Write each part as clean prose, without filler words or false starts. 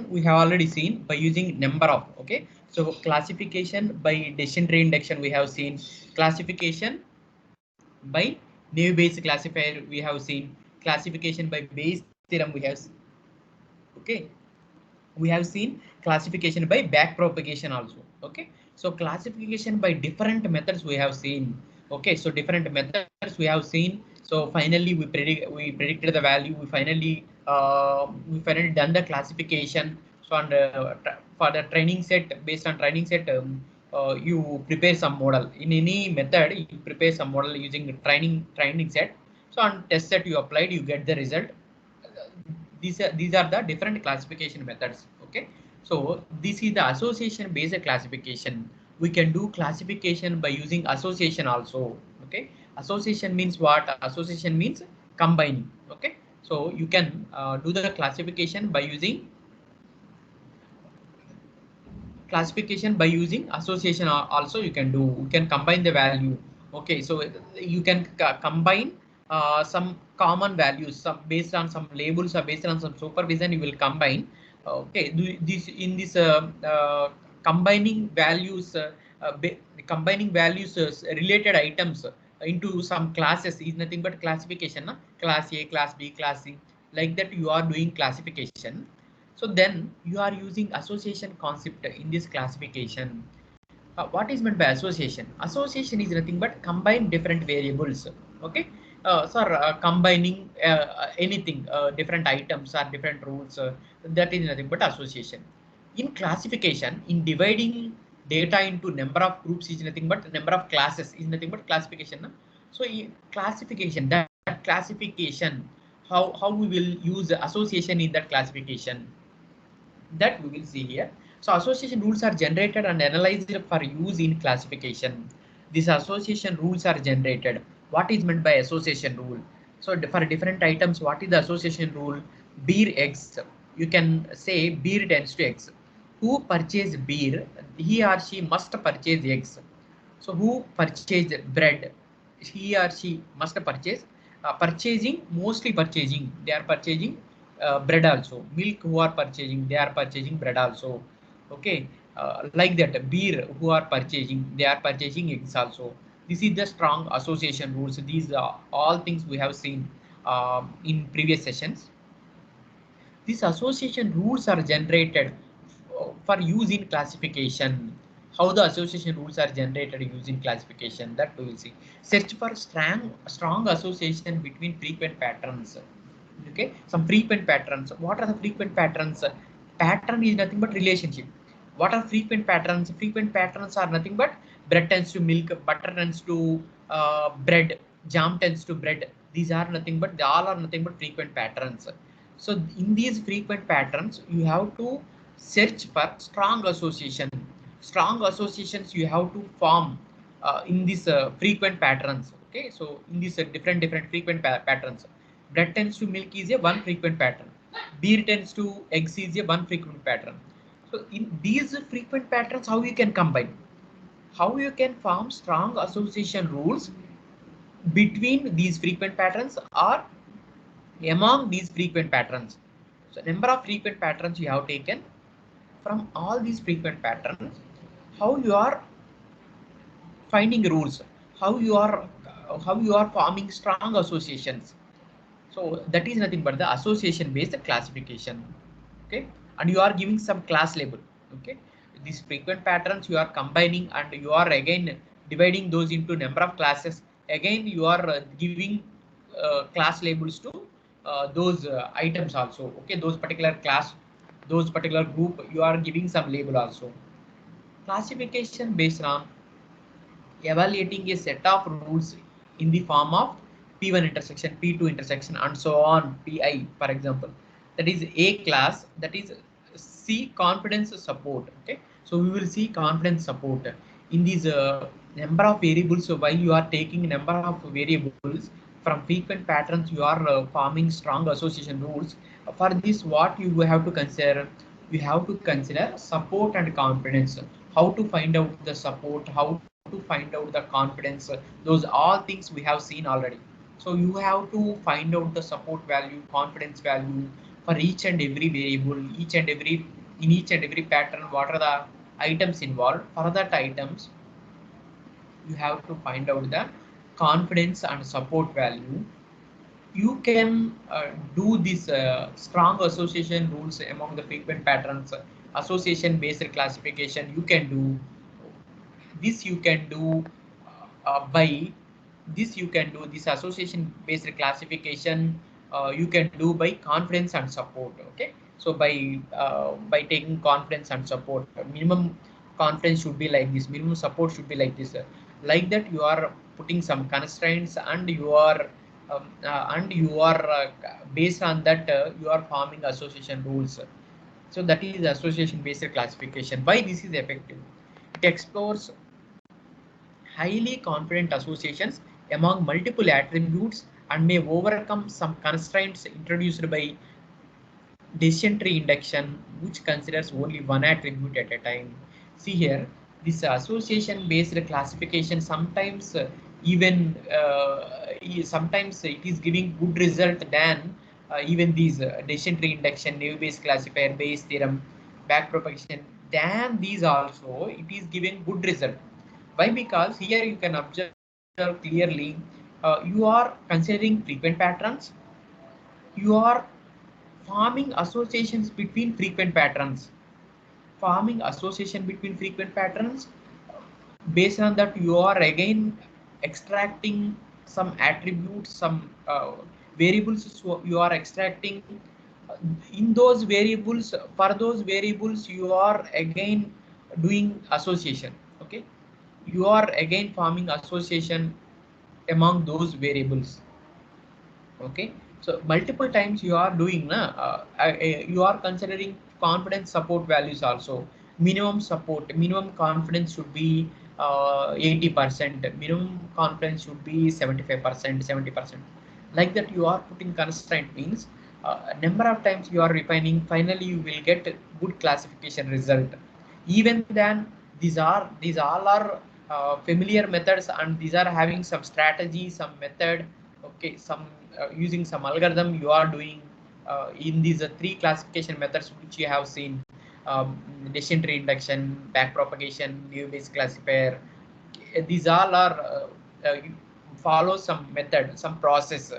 we have already seen by using number of. Okay, so classification by decision tree induction we have seen, classification by naive Bayes classifier we have seen, classification by Bayes theorem we have. Okay, we have seen classification by back propagation also. Okay, so classification by different methods we have seen. Okay, so different methods we have seen. So finally we predicted the value. We finally done the classification. So on for the training set, based on training set, you prepare some model. In any method you prepare some model using training set. So on test set you applied, you get the result. These are the different classification methods. Okay, so this is the association based classification. We can do classification by using association also. Okay, association means what? Association means combining. Okay, so you can do the classification by using association also. You can do, you can combine the value. Okay, so you can combine some common values, some based on some labels or based on some supervision you will combine. Okay, this in this combining values, combining values, related items into some classes is nothing but classification, na? Class A, class B, class C, like that you are doing classification. So then you are using association concept in this classification. What is meant by association? Association is nothing but combine different variables. Okay, combining anything, different items or different rules. That is nothing but association. In classification, in dividing data into number of groups is nothing but number of classes is nothing but classification. Na? So in classification, that classification, how we will use association in that classification, that we will see here. So association rules are generated and analyzed for use in classification. These association rules are generated. What is meant by association rule? So for different items, what is the association rule? Beer X. You can say beer tends to X. Who purchased beer? He or she must purchase X. So who purchased bread? He or she must purchase. Purchasing, mostly purchasing. They are purchasing bread also. Milk, who are purchasing, they are purchasing bread also. Okay, like that. Beer, who are purchasing, they are purchasing eggs also. This is the strong association rules. These are all things we have seen in previous sessions. These association rules are generated for use in classification. How the association rules are generated using classification, that we will see. Search for strong association between frequent patterns. Okay, some frequent patterns. What are the frequent patterns? Pattern is nothing but relationship. What are frequent patterns? Frequent patterns are nothing but bread tends to milk, butter tends to bread, jam tends to bread. These are nothing but, they all are nothing but frequent patterns. So in these frequent patterns you have to search for strong association. Strong associations you have to form in these frequent patterns. Okay, so in these different frequent patterns, bread tends to milk is a one frequent pattern, beer tends to eggs is a one frequent pattern. So in these frequent patterns, how you can combine, how you can form strong association rules between these frequent patterns or among these frequent patterns. So number of frequent patterns you have taken. From all these frequent patterns, how you are finding rules, how you are forming strong associations. So that is nothing but the association based classification. Okay, and you are giving some class label. Okay, these frequent patterns you are combining and you are again dividing those into number of classes. Again you are giving class labels to those items also. Okay, those particular class, those particular group, you are giving some label also. Classification based on evaluating a set of rules in the form of P1 intersection, P2 intersection, and so on, Pi, for example. That is a class, that is C confidence support. Okay, so we will see confidence support in these number of variables. So while you are taking number of variables from frequent patterns, you are forming strong association rules. For this, what you have to consider? You have to consider support and confidence. How to find out the support, how to find out the confidence, those all things we have seen already. So you have to find out the support value, confidence value, for each and every variable, in each and every pattern, what are the items involved. For that items, you have to find out the confidence and support value. You can do this strong association rules among the frequent patterns, association based classification. You can do this. You can do by this. You can do this association based classification. You can do by confidence and support. Okay, so by taking confidence and support, minimum confidence should be like this, minimum support should be like this. Like that, you are putting some constraints, and you are based on that you are forming association rules. So that is association based classification. Why this is effective? It explores highly confident associations among multiple attributes and may overcome some constraints introduced by decision tree induction, which considers only one attribute at a time. See here, this association based classification sometimes sometimes it is giving good result than even these decision tree induction, naive Bayes classifier, Bayes theorem, backpropagation. Than these also, it is giving good result. Why? Because here you can observe clearly, you are considering frequent patterns, you are forming associations between frequent patterns, forming association between frequent patterns. Based on that, you are again extracting some attributes, some variables. So you are extracting in those variables. For those variables, you are again doing association. Okay, you are again forming association among those variables. Okay, so multiple times you are doing you are considering confidence support values also. Minimum support, minimum confidence should be 80%, minimum confidence should be 75%, 70%. Like that, you are putting constraint means number of times you are refining, finally you will get a good classification result. Even then, these all are familiar methods, and these are having some strategy, some method. Okay, some using some algorithm you are doing in these three classification methods which you have seen: decision tree induction, backpropagation, naive Bayes classifier. These all are follow some method, some process.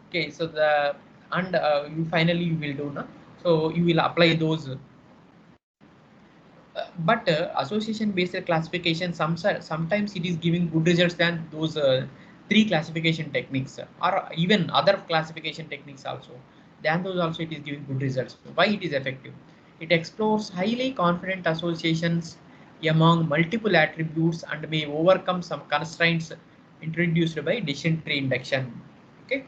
Okay, so the and you finally you will do na, so you will apply those. But association based classification sometimes it is giving good results than those three classification techniques, or even other classification techniques also. Than those also it is giving good results. Why it is effective? It explores highly confident associations among multiple attributes and may overcome some constraints introduced by decision tree induction. Okay.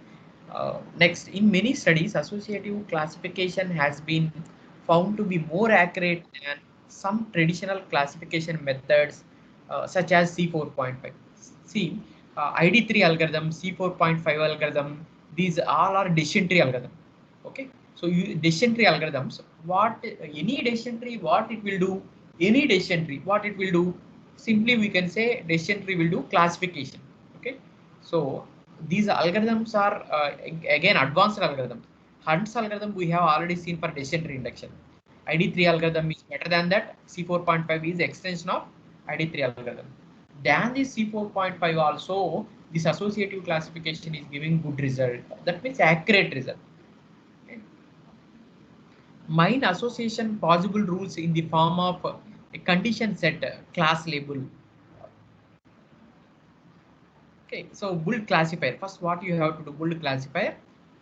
Next, in many studies, associative classification has been found to be more accurate than some traditional classification methods, such as C4.5. See, ID3 algorithm, C4.5 algorithm, these all are decision tree algorithm. Okay, so you decision tree algorithms, what any decision tree, what it will do, any decision tree, what it will do, simply we can say decision tree will do classification. Okay, so these algorithms are again advanced algorithms. Hunt's algorithm we have already seen for decision tree induction. ID3 algorithm is better than that. C4.5 is extension of ID3 algorithm. Than this C4.5 also, this associative classification is giving good result. That means accurate result. Okay. Mine association possible rules in the form of a condition set class label. Okay, so build classifier. First, what you have to do, build classifier.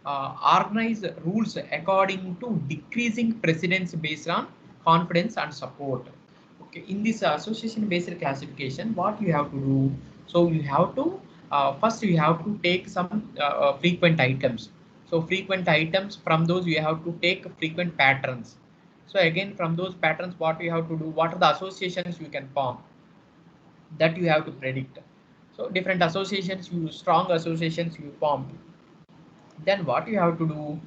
Organize rules according to decreasing precedence based on confidence and support. Okay, in this association based classification, what you have to do? So you have to first you have to take some frequent items. So frequent items, from those you have to take frequent patterns. So again, from those patterns, what you have to do? What are the associations you can form? That you have to predict. So different associations, you strong associations you form. Then what you have to do?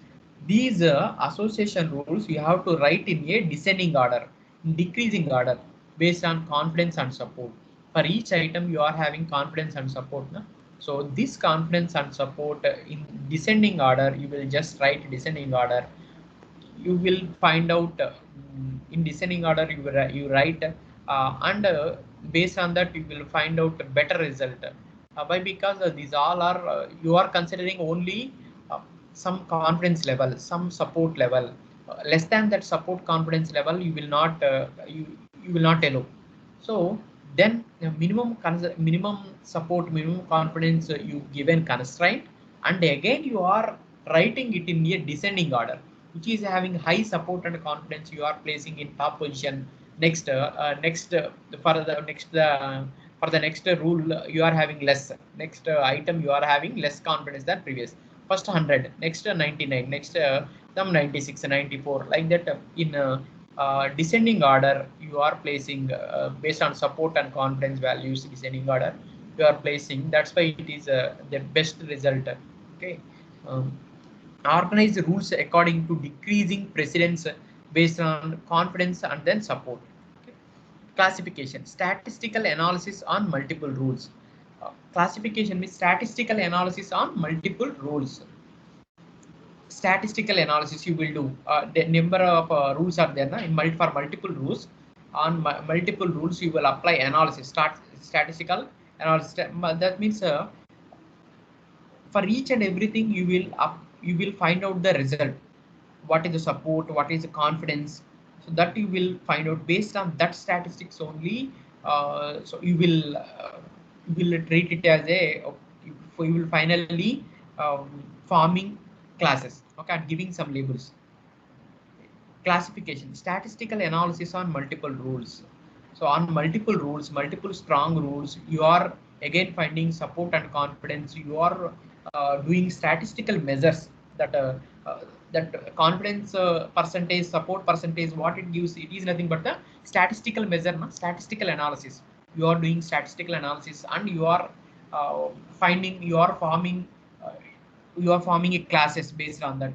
These association rules you have to write in a descending order, in decreasing order, based on confidence and support. For each item you are having confidence and support. No? So this confidence and support in descending order, you will just write descending order. you will find out in descending order you write and based on that you will find out a better result. Why? Because these all are you are considering only some confidence level, some support level. Less than that support confidence level, you will not you will not allow. So then minimum support, minimum confidence you given constraint, and again you are writing it in a descending order, which is having high support and confidence. You are placing in top position. Next for the next rule you are having less. Next item you are having less confidence than previous. First 100, next 99, next some 96, 94, like that. In descending order, you are placing based on support and confidence values. Descending order, you are placing. That's why it is the best result. Okay. Um, Organize the rules according to decreasing precedence based on confidence and then support. Okay. Classification, statistical analysis on multiple rules. Classification means statistical analysis on multiple rules. Statistical analysis you will do. The number of rules are there for multiple rules. On multiple rules you will apply analysis. Statistical analysis. That means for each and everything you will find out the result. What is the support? What is the confidence? So that you will find out based on that statistics only. So you will treat it as a you will finally forming classes. Okay, and giving some labels. Classification, statistical analysis on multiple rules. So on multiple rules, multiple strong rules, you are again finding support and confidence. You are doing statistical measures that that confidence percentage, support percentage, what it gives, it is nothing but the statistical measure, statistical analysis. You are doing statistical analysis and you are finding, uh, you are forming a classes based on that.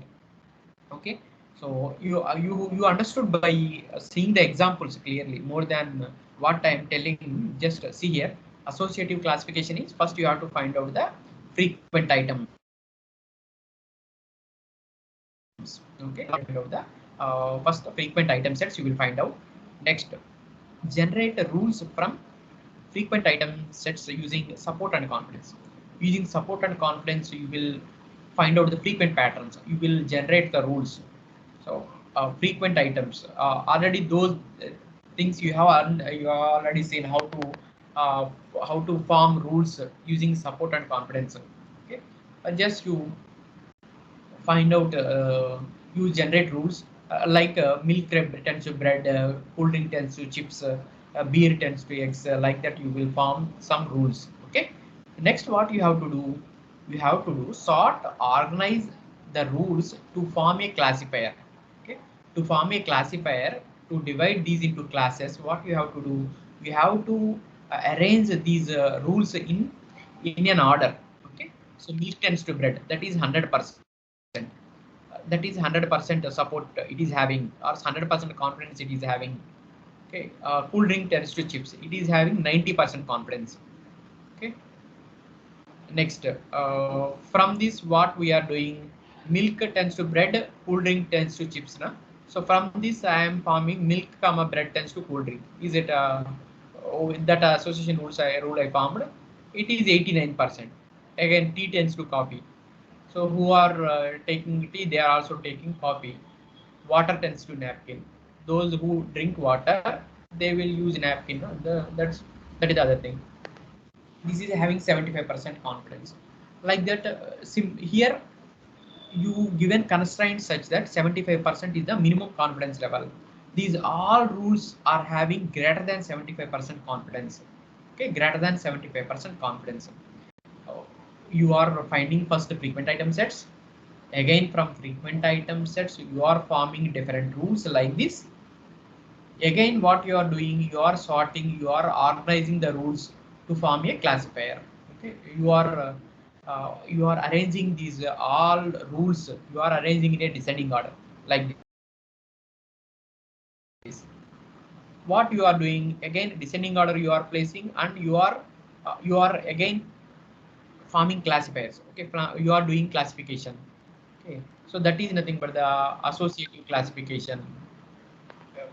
Okay, so you understood by seeing the examples clearly more than what I am telling. Just see here, associative classification is first you have to find out the frequent items. Okay, find out the first frequent item sets you will find out. Next, generate the rules from frequent item sets using support and confidence. Using support and confidence, you will find out the frequent patterns. You will generate the rules. So frequent items, already those things you have already seen how to form rules using support and confidence. Okay, just you find out, you generate rules like milk tends to bread, cool drink tends to chips, beer tends to eggs, like that. You will form some rules. Okay. Next, what you have to do? You have to do sort, organize the rules to form a classifier. Okay. To form a classifier, to divide these into classes, what you have to do? You have to arrange these rules in an order. Okay. So milk tends to bread. That is 100%. That is 100% support it is having, or 100% confidence it is having. Okay, cool drink tends to chips, it is having 90% confidence. Okay. Next, from this what we are doing, milk tends to bread, cool drink tends to chips. So from this I am forming milk comma bread tends to cool drink. Is it that association rule I formed? It is 89%. Again, tea tends to coffee. So who are taking tea, they are also taking coffee. Water tends to napkin. Those who drink water, they will use napkin. That is the other thing. This is having 75% confidence. Like that, here you given constraints such that 75% is the minimum confidence level. These all rules are having greater than 75% confidence. Okay, greater than 75% confidence. You are finding first the frequent item sets. Again, from frequent item sets, you are forming different rules like this. Again, what you are doing, you are sorting, you are organizing the rules to form a classifier. Okay, you are arranging these all rules. You are arranging in a descending order like this. What you are doing, again descending order you are placing, and you are again forming classifiers. Okay, you are doing classification. Okay, So that is nothing but the associative classification.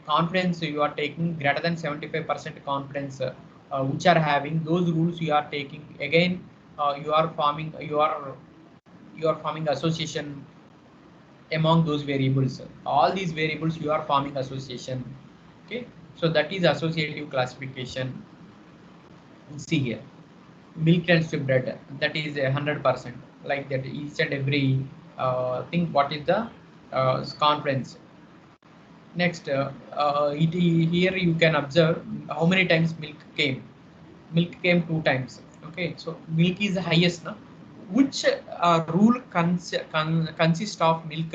Confidence you are taking greater than 75% confidence, which are having those rules you are taking. Again, you are forming association among those variables. All these variables you are forming association. Okay, so that is associative classification. See here, milk tends to bread. That is 100%. Like that, each and every thing. What is the confidence? Next, here you can observe how many times milk came. Milk came 2 times. Okay, so milk is the highest. No? Which rule consists of milk?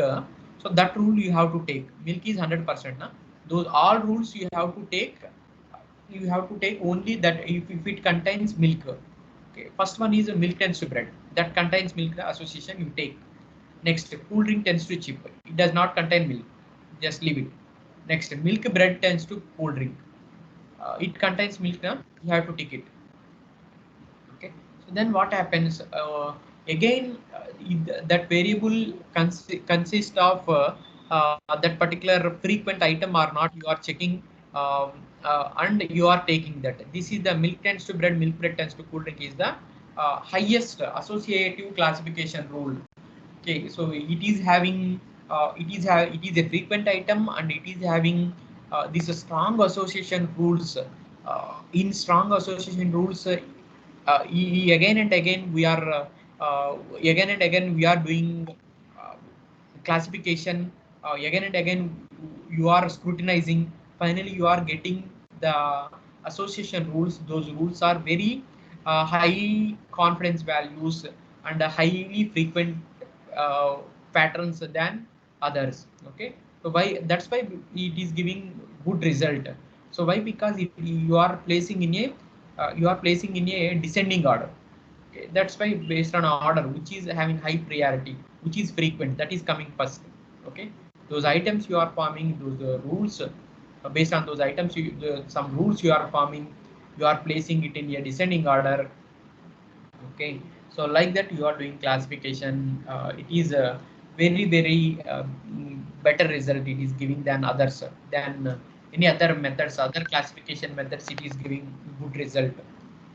So that rule you have to take. Milk is 100%. No? Those all rules you have to take. You have to take only that if it contains milk. Okay, first one is milk tends to bread. That contains milk association you take. Next, cool drink tends to chip. It does not contain milk. Just leave it. Next, milk bread tends to cool drink. It contains milk. Now you have to take it. Okay. So then what happens? Again, that variable consists of that particular frequent item or not. You are checking and you are taking that. This is the milk tends to bread. Milk bread tends to cool drink is the highest associative classification rule. Okay, so it is having it is a frequent item and it is having these strong association rules. In strong association rules, again and again we are again and again we are doing uh, classification. Again and again you are scrutinizing. Finally, you are getting the association rules. Those rules are very high confidence values and highly frequent uh, patterns than others. Okay, so why that's why it is giving good result. So why? Because you are placing in a descending order. Okay, that's why based on order which is having high priority, which is frequent, that is coming first. Okay, those items you are forming, those rules based on those items, some rules you are forming, you are placing it in a descending order. Okay, so like that you are doing classification. It is a very better result it is giving than others, than any other methods, other classification methods. It is giving good result,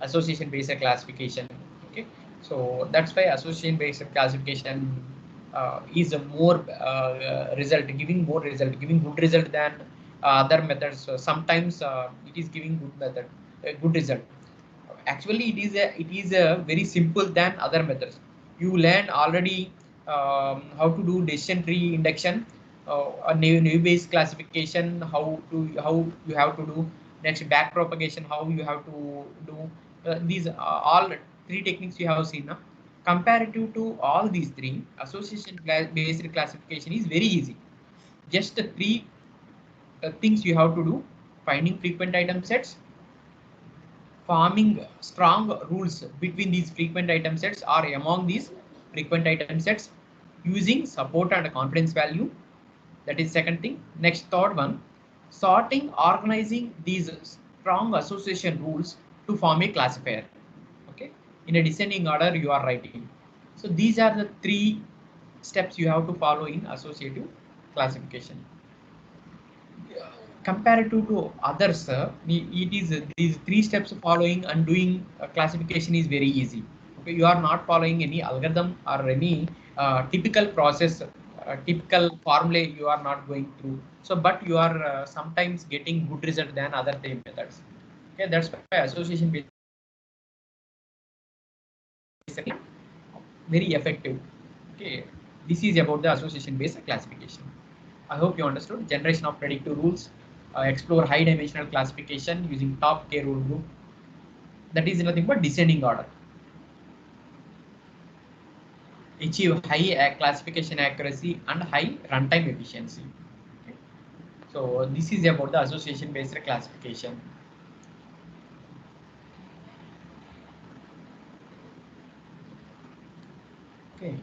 association based classification. Okay, so that's why association based classification is a more result, giving more result, giving good result than other methods. So sometimes it is giving good method, good result. Actually it is a very simple than other methods. You learn already how to do decision tree induction, a new based classification, how you have to do. Next, back propagation, how you have to do. These are all three techniques you have seen now. Comparative to all these three, association based classification is very easy. Just the three things you have to do: finding frequent item sets, forming strong rules between these frequent item sets or among these frequent item sets, using support and confidence value. That is second thing. Next, third one, sorting, organizing these strong association rules to form a classifier. Okay, in a descending order you are writing. So these are the three steps you have to follow in associative classification. Comparative to others, it is these three steps following and doing classification is very easy. Okay, you are not following any algorithm or any typical process, typical formula you are not going through. So but you are sometimes getting good result than other three methods. Okay, that's why association basically very effective. Okay, this is about the association based classification. I hope you understood. Generation of predictive rules, explore high dimensional classification using top K rule group. That is nothing but descending order. Achieve high classification accuracy and high runtime efficiency. Okay. So this is about the association based classification. Okay.